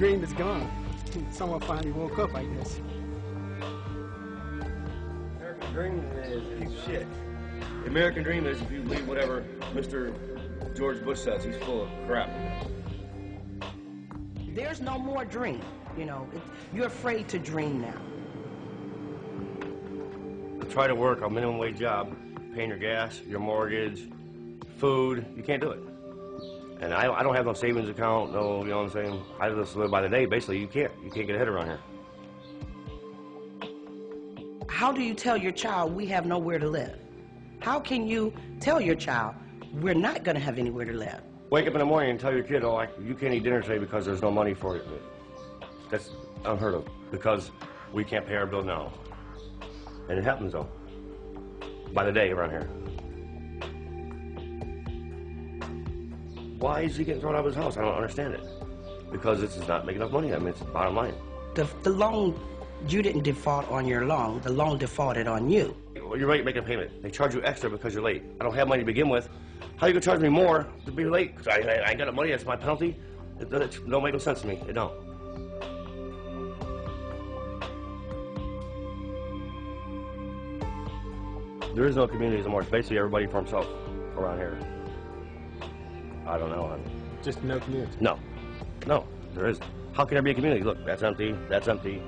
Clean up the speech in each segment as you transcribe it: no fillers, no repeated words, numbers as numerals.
dream is gone. Someone finally woke up, I guess. American dream is a piece of shit. The American dream is if you believe whatever Mr. George Bush says, he's full of crap. There's no more dream, you know. You're afraid to dream now. Try to work a minimum wage job, paying your gas, your mortgage, food, you can't do it. And I don't have no savings account, no, you know what I'm saying? I just live by the day, basically. You can't get ahead around here. How do you tell your child we have nowhere to live? How can you tell your child we're not going to have anywhere to live? Wake up in the morning and tell your kid, oh, you can't eat dinner today because there's no money for it. That's unheard of, because we can't pay our bill now. And it happens, though, by the day around here. Why is he getting thrown out of his house? I don't understand it. Because it's not making enough money. I mean, it's the bottom line. The loan, you didn't default on your loan. The loan defaulted on you. Well, you're late making a payment. They charge you extra because you're late. I don't have money to begin with. How are you going to charge me more to be late? Because I ain't got the money. That's my penalty. It don't make no sense to me. It don't. There is no communities anymore. It's basically everybody for himself around here. I don't know. Just no community? No. No, there isn't. How can there be a community? Look, that's empty, that's empty,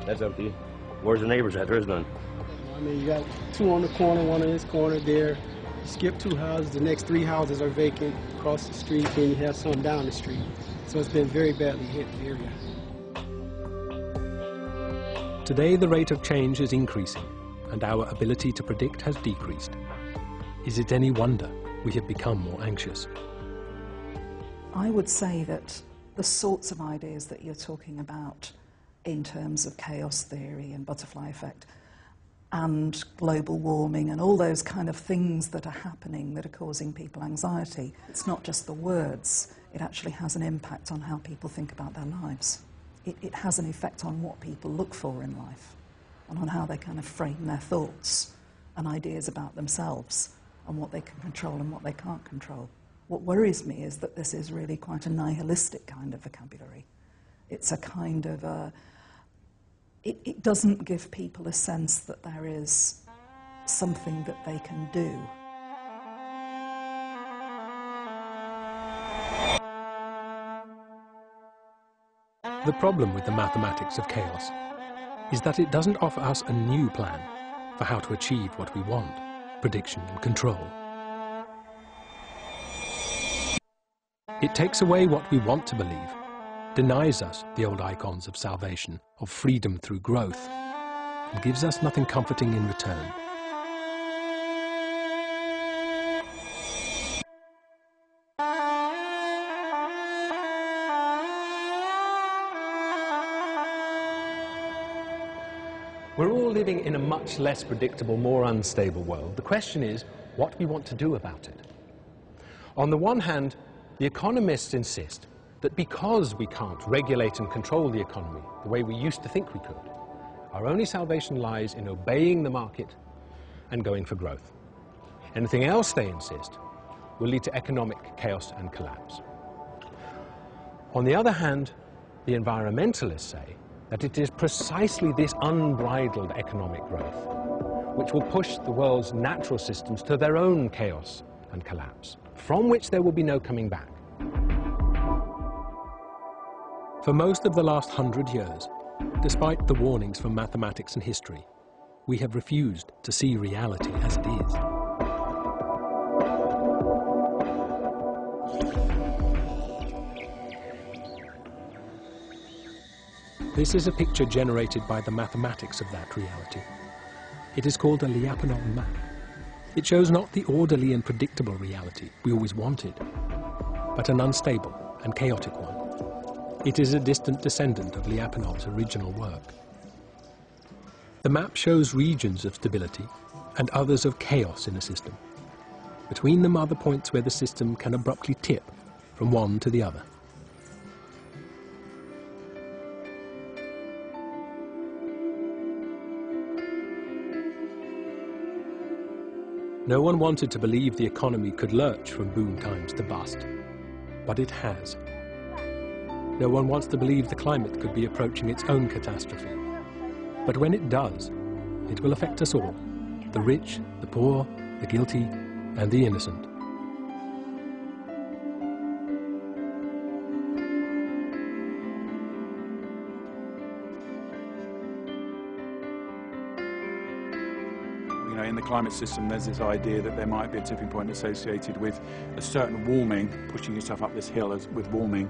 that's empty. Where's the neighbors at? There is none. I mean, you got two on the corner, one on this corner there. You skip two houses, the next three houses are vacant across the street, and you have some down the street. So it's been very badly hit, the area. Today, the rate of change is increasing, and our ability to predict has decreased. Is it any wonder we have become more anxious? I would say that the sorts of ideas that you're talking about in terms of chaos theory and butterfly effect and global warming and all those kind of things that are happening that are causing people anxiety, it's not just the words, it actually has an impact on how people think about their lives. It has an effect on what people look for in life and on how they kind of frame their thoughts and ideas about themselves and what they can control and what they can't control. What worries me is that this is really quite a nihilistic kind of vocabulary. It's a kind of a... It doesn't give people a sense that there is something that they can do. The problem with the mathematics of chaos is that it doesn't offer us a new plan for how to achieve what we want, prediction and control. It takes away what we want to believe, denies us the old icons of salvation, of freedom through growth, and gives us nothing comforting in return. We're all living in a much less predictable, more unstable world. The question is what we want to do about it. On the one hand, the economists insist that because we can't regulate and control the economy the way we used to think we could, our only salvation lies in obeying the market and going for growth. Anything else, they insist, will lead to economic chaos and collapse. On the other hand, the environmentalists say that it is precisely this unbridled economic growth which will push the world's natural systems to their own chaos and collapse, from which there will be no coming back. For most of the last 100 years, despite the warnings from mathematics and history, we have refused to see reality as it is. This is a picture generated by the mathematics of that reality. It is called a Lyapunov map. It shows not the orderly and predictable reality we always wanted, but an unstable and chaotic one. It is a distant descendant of Lyapunov's original work. The map shows regions of stability and others of chaos in a system. Between them are the points where the system can abruptly tip from one to the other. No one wanted to believe the economy could lurch from boom times to bust, but it has. No one wants to believe the climate could be approaching its own catastrophe. But when it does, it will affect us all, the rich, the poor, the guilty, and the innocent. You know, in the climate system, there's this idea that there might be a tipping point associated with a certain warming, pushing yourself up this hill with warming,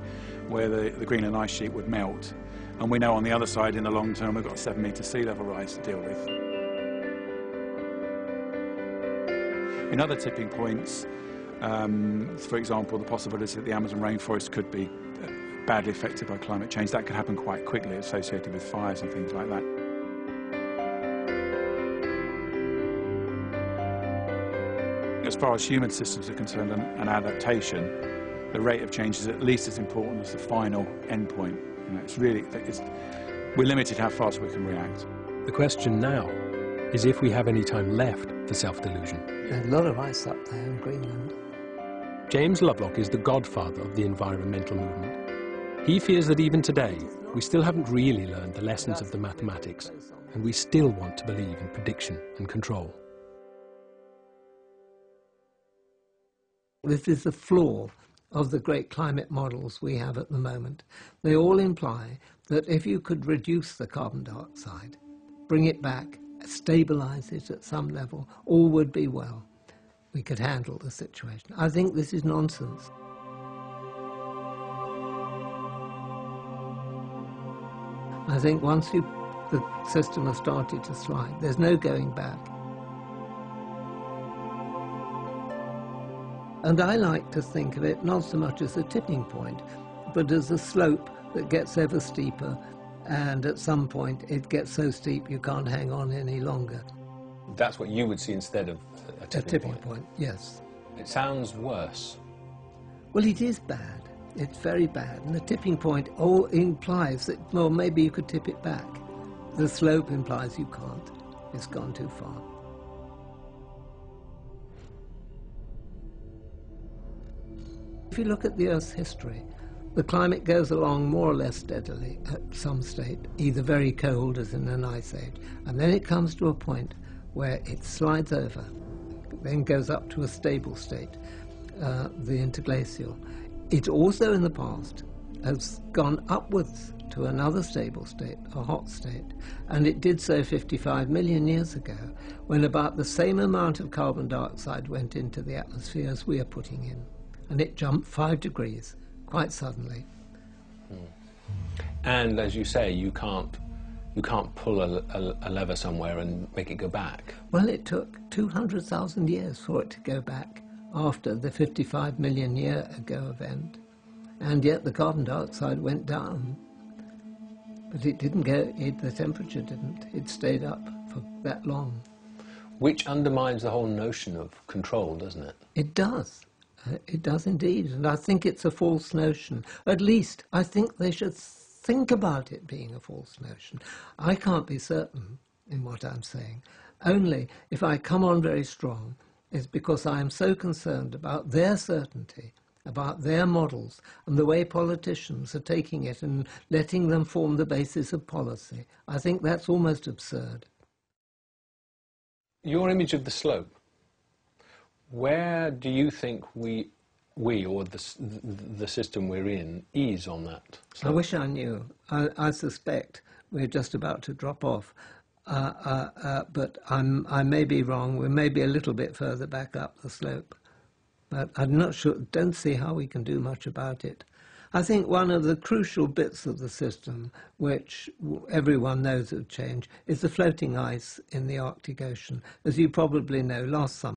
where the Greenland ice sheet would melt. And we know on the other side, in the long term, we've got a 7-metre sea level rise to deal with. In other tipping points, for example, the possibility that the Amazon rainforest could be badly affected by climate change, that could happen quite quickly, associated with fires and things like that. As far as human systems are concerned and adaptation, the rate of change is at least as important as the final endpoint. You know, we're limited how fast we can react. The question now is if we have any time left for self-delusion. There's a lot of ice up there in Greenland. James Lovelock is the godfather of the environmental movement. He fears that even today, we still haven't really learned the lessons of the mathematics, and we still want to believe in prediction and control. This is the flaw of the great climate models we have at the moment. They all imply that if you could reduce the carbon dioxide, bring it back, stabilize it at some level, all would be well. We could handle the situation. I think this is nonsense. I think once the system has started to slide, there's no going back. And I like to think of it not so much as a tipping point, but as a slope that gets ever steeper, and at some point it gets so steep you can't hang on any longer. That's what you would see instead of a tipping point, yes. It sounds worse. Well, it is bad. It's very bad. And the tipping point all implies that, well, maybe you could tip it back. The slope implies you can't. It's gone too far. If you look at the Earth's history, the climate goes along more or less steadily at some state, either very cold as in an ice age, and then it comes to a point where it slides over, then goes up to a stable state, the interglacial. It also in the past has gone upwards to another stable state, a hot state, and it did so 55 million years ago, when about the same amount of carbon dioxide went into the atmosphere as we are putting in. And it jumped 5 degrees quite suddenly. And as you say, you can't pull a lever somewhere and make it go back. Well, it took 200,000 years for it to go back after the 55 million year ago event, and yet the carbon dioxide went down. But it didn't go, the temperature didn't. It stayed up for that long. Which undermines the whole notion of control, doesn't it? It does. It does indeed, and I think it's a false notion. At least, I think they should think about it being a false notion. I can't be certain in what I'm saying. Only if I come on very strong, it's because I am so concerned about their certainty, about their models, and the way politicians are taking it and letting them form the basis of policy. I think that's almost absurd. Your image of the slope. Where do you think we or the system we're in is on that slope? I wish I knew. I suspect we're just about to drop off, but I may be wrong. We may be a little bit further back up the slope, but I'm not sure. Don't see how we can do much about it. I think one of the crucial bits of the system, which everyone knows would change, is the floating ice in the Arctic Ocean. As you probably know, last summer